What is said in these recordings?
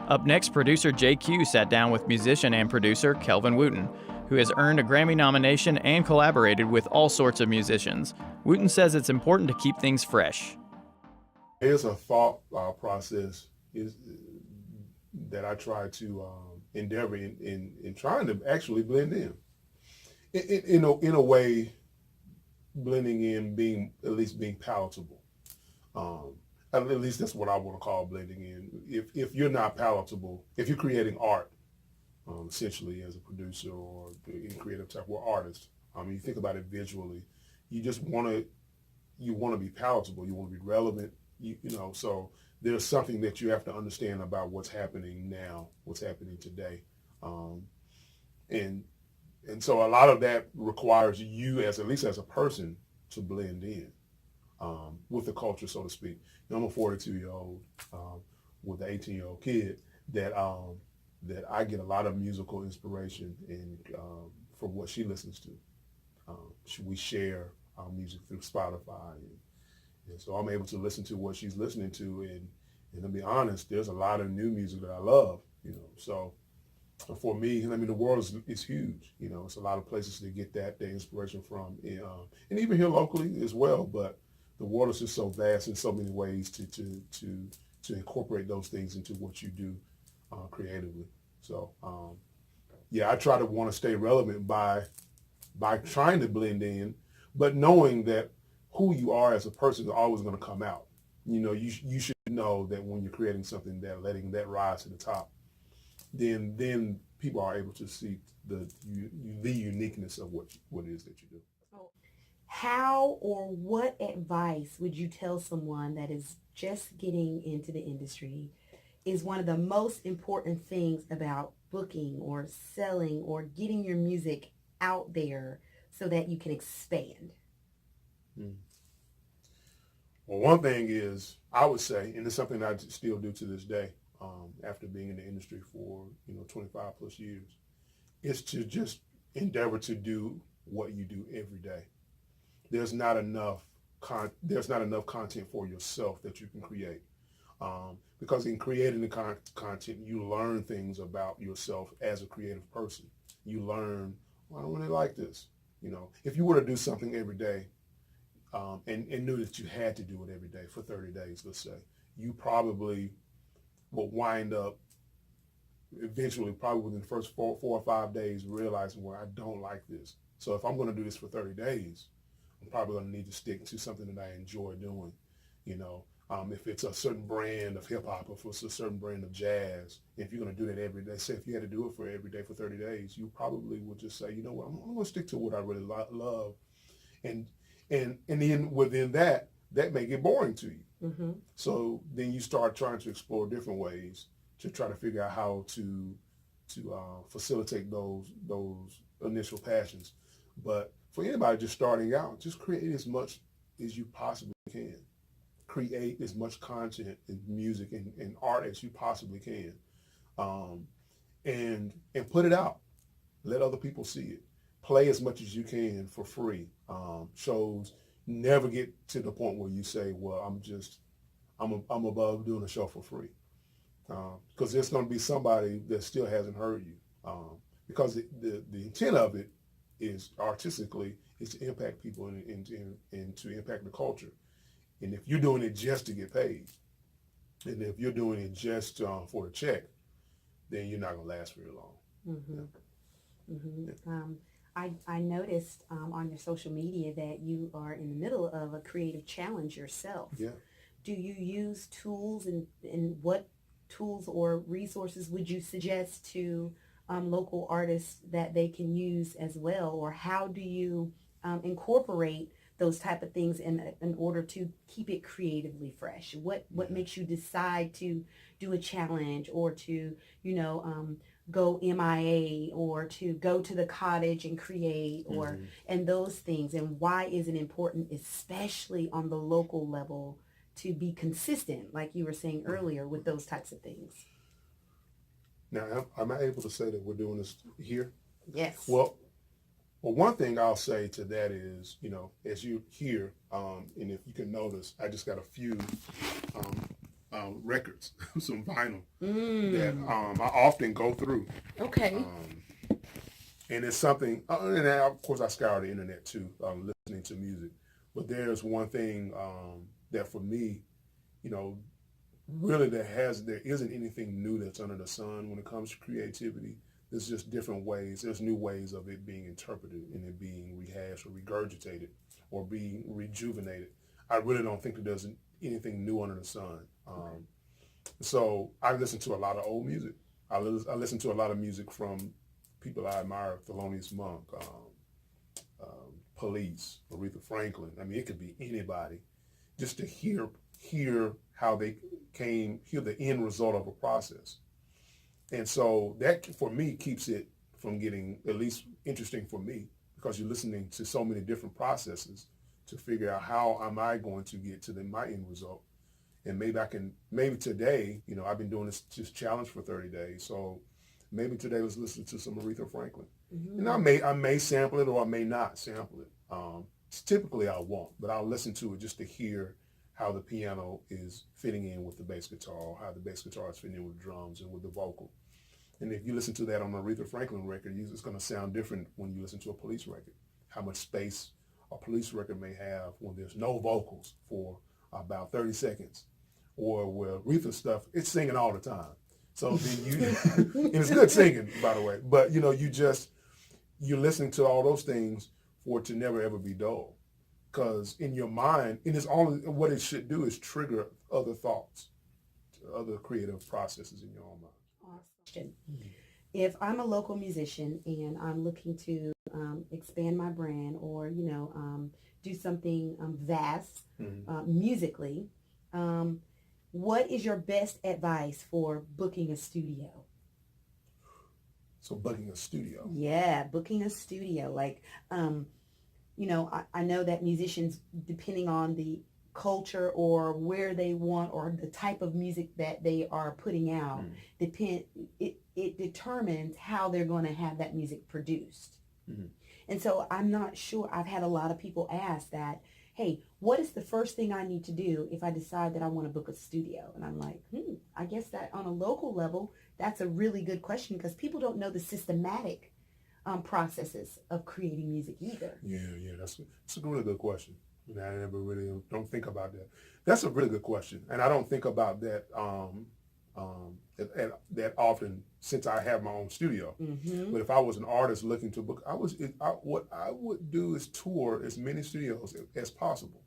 Up next, producer JQ sat down with musician and producer Kelvin Wooten, who has earned a Grammy nomination and collaborated with all sorts of musicians. Wooten says it's important to keep things fresh. Here's a thought process that I try to endeavor in trying to actually blend in a way, blending in being at least being palatable. At least that's what I want to call blending in. If you're not palatable, if you're creating art, essentially as a producer or in creative type, we're artists. You think about it visually, you just want to be palatable. You want to be relevant. So there's something that you have to understand about what's happening now, what's happening today, and so a lot of that requires you, as at least as a person, to blend in with the culture, so to speak. I'm a 42-year-old with an 18-year-old kid that I get a lot of musical inspiration from what she listens to. We share our music through Spotify, and so I'm able to listen to what she's listening to, and to be honest, there's a lot of new music that I love. So for me, the world is huge. It's a lot of places to get that inspiration from, and even here locally as well. But the world is just so vast in so many ways to incorporate those things into what you do creatively. So I try to want to stay relevant by trying to blend in, but knowing that who you are as a person is always going to come out. You should know that when you're creating something, that letting that rise to the top, then people are able to see the uniqueness of what it is that you do. How or what advice would you tell someone that is just getting into the industry is one of the most important things about booking or selling or getting your music out there so that you can expand? Well, one thing is, I would say, and it's something I still do to this day, after being in the industry for 25 plus years, is to just endeavor to do what you do every day. There's not enough content for yourself that you can create, because in creating the content, you learn things about yourself as a creative person. You learn, well, I don't really like this. If you were to do something every day, and knew that you had to do it every day for 30 days, let's say, you probably will wind up eventually, probably within the first 4 or 5 days, realizing, well, I don't like this. So if I'm going to do this for 30 days, I'm probably going to need to stick to something that I enjoy doing. If it's a certain brand of hip hop, or if it's a certain brand of jazz, if you're going to do that every day, say if you had to do it for every day for 30 days, you probably would just say, I'm going to stick to what I really love. And then within that may get boring to you. Mm-hmm. So then you start trying to explore different ways to try to figure out how to facilitate those initial passions. But for anybody just starting out, just create as much as you possibly can. Create as much content and music and art as you possibly can, and put it out. Let other people see it. Play as much as you can for free. Shows never get to the point where you say, well, I'm above doing a show for free. Because there's going to be somebody that still hasn't heard you. Because the intent of it is artistically is to impact people and to impact the culture. And if you're doing it just to get paid, and if you're doing it just for a check, then you're not going to last very long. Mm-hmm. Yeah. Mm-hmm. I noticed on your social media that you are in the middle of a creative challenge yourself. Yeah. Do you use tools, and what tools or resources would you suggest to local artists that they can use as well? Or how do you incorporate those type of things in order to keep it creatively fresh? What makes you decide to do a challenge, or to, go MIA, or to go to the cottage and create, or and those things? And why is it important, especially on the local level, to be consistent, like you were saying earlier, with those types of things? Now, am I able to say that we're doing this here? Yes. Well, one thing I'll say to that is, as you hear, and if you can notice, I just got a few records, some vinyl that Mm. I often go through. Okay. And it's something, and of course I scour the internet too, listening to music. But there's one thing that for me, you know, really there isn't anything new that's under the sun when it comes to creativity. There's just different ways. There's new ways of it being interpreted and it being rehashed or regurgitated or being rejuvenated. I really don't think that there's anything new under the sun. So I listen to a lot of old music. I listen to a lot of music from people I admire, Thelonious Monk, Police, Aretha Franklin. I mean, it could be anybody. Just to hear how they hear the end result of a process. And so that, for me, keeps it from getting at least interesting for me, because you're listening to so many different processes to figure out how am I going to get to my end result. And maybe today, I've been doing this challenge for 30 days. So maybe today let's listen to some Aretha Franklin. Mm-hmm. And I may sample it or I may not sample it. Typically I won't, but I'll listen to it just to hear how the piano is fitting in with the bass guitar, or how the bass guitar is fitting in with the drums and with the vocal. And if you listen to that on an Aretha Franklin record, it's going to sound different when you listen to a Police record. How much space a Police record may have when there's no vocals for about 30 seconds. Or where Aretha stuff, it's singing all the time. So then and it's good singing, by the way, but you're listening to all those things for it to never ever be dull. Because in your mind, what it should do is trigger other thoughts, other creative processes in your own mind. Awesome. If I'm a local musician and I'm looking to expand my brand or, do something vast musically, what is your best advice for booking a studio? So booking a studio. Yeah, booking a studio. Like, I know that musicians, depending on the culture or where they want or the type of music that they are putting out, it determines how they're going to have that music produced. Mm-hmm. And so I'm not sure. I've had a lot of people ask that, hey, what is the first thing I need to do if I decide that I want to book a studio? And I'm like, I guess that on a local level, that's a really good question, because people don't know the systematic processes of creating music either. Yeah, that's a really good question. I never really don't think about that. That's a really good question, and I don't think about that that often since I have my own studio. Mm-hmm. But if I was an artist looking to book, what I would do is tour as many studios as possible.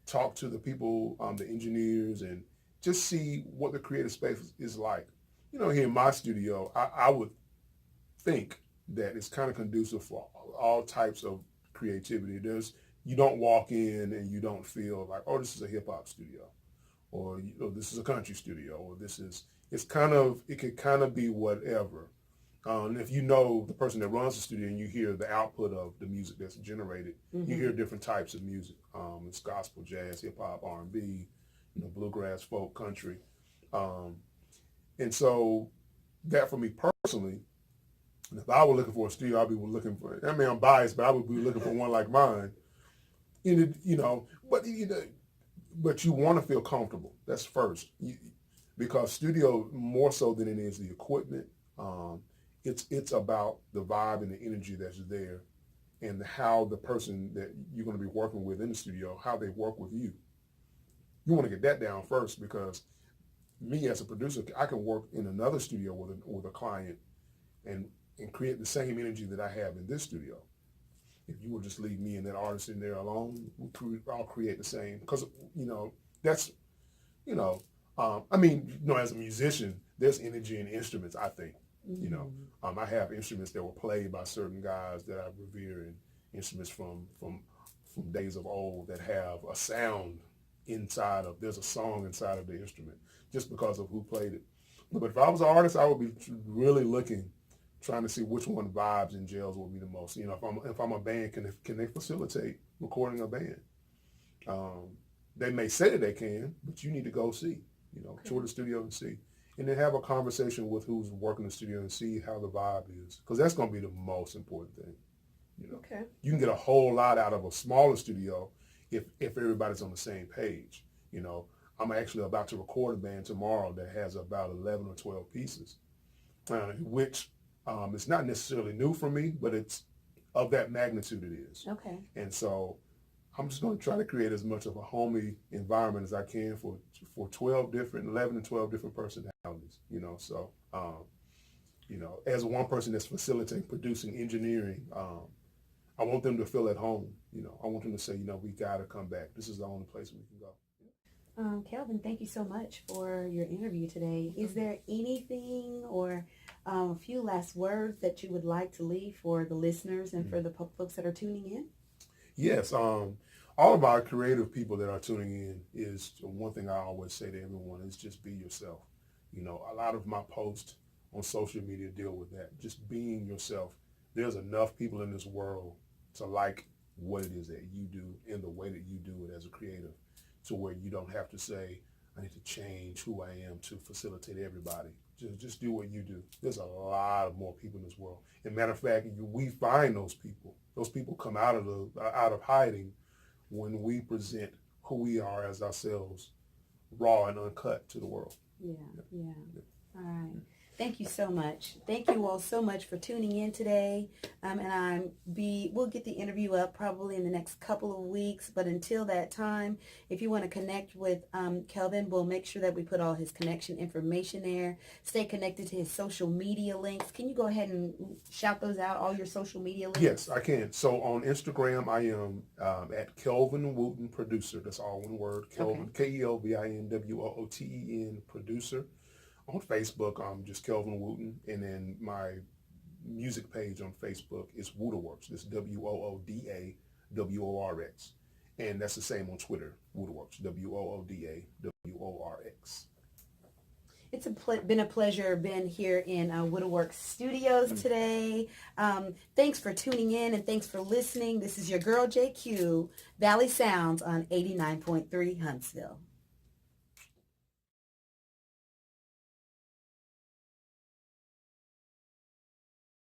Talk to the people, the engineers, and just see what the creative space is like. Here in my studio, I would think that it's kind of conducive for all types of creativity. You don't walk in and you don't feel like, oh, this is a hip hop studio, or this is a country studio, or it could kind of be whatever. And if the person that runs the studio and you hear the output of the music that's generated, you hear different types of music. It's gospel, jazz, hip hop, R&B, bluegrass, folk, country. And so that for me personally, if I were looking for a studio, I'd be looking for, I'm biased, but I would be looking for one like mine. But you want to feel comfortable. That's first. Because studio, more so than it is the equipment, it's about the vibe and the energy that's there, and how the person that you're going to be working with in the studio, how they work with you. You want to get that down first, because me as a producer, I can work in another studio with a client and create the same energy that I have in this studio. If you would just leave me and that artist in there alone, I'll create the same. Because, that's, as a musician, there's energy in instruments, I think. Mm-hmm. I have instruments that were played by certain guys that I revere, and instruments from days of old that have a sound there's a song inside of the instrument just because of who played it. But if I was an artist, I would be really trying to see which one vibes and gels with me the most. If I'm a band, can they facilitate recording a band? They may say that they can, but you need to go see, tour the studio and see. And then have a conversation with who's working the studio and see how the vibe is. Because that's going to be the most important thing. Okay. You can get a whole lot out of a smaller studio if everybody's on the same page. I'm actually about to record a band tomorrow that has about 11 or 12 pieces, which it's not necessarily new for me, but it's of that magnitude it is. Okay. And so I'm just going to try to create as much of a homey environment as I can for 11 and 12 different personalities, you know. So, you know, as one person that's facilitating, producing, engineering, I want them to feel at home. You know, I want them to say, you know, we got to come back. This is the only place we can go. Kelvin, thank you so much for your interview today. Is there anything or a few last words that you would like to leave for the listeners and for the folks that are tuning in? Yes. All of our creative people that are tuning in, is one thing I always say to everyone is just be yourself. You know, a lot of my posts on social media deal with that. Just being yourself. There's enough people in this world to like what it is that you do in the way that you do it as a creative, to where you don't have to say, I need to change who I am to facilitate everybody. Just do what you do. There's a lot of more people in this world. And matter of fact, we find those people. Those people come out of hiding when we present who we are as ourselves, raw and uncut, to the world. Yeah. All right. Thank you so much. Thank you all so much for tuning in today. And we'll get the interview up probably in the next couple of weeks. But until that time, if you want to connect with Kelvin, we'll make sure that we put all his connection information there. Stay connected to his social media links. Can you go ahead and shout those out, all your social media links? Yes, I can. So on Instagram, I am at Kelvin Wooten Producer. That's all one word. Kelvin, okay. KelvinWooten Producer. On Facebook, I'm just Kelvin Wooten, and then my music page on Facebook is Woodaworks. It's WOODAWORX. And that's the same on Twitter, Woodaworks, WOODAWORX. It's been a pleasure being here in Woodaworks Studios today. Thanks for tuning in and thanks for listening. This is your girl JQ, Valley Sounds on 89.3 Huntsville.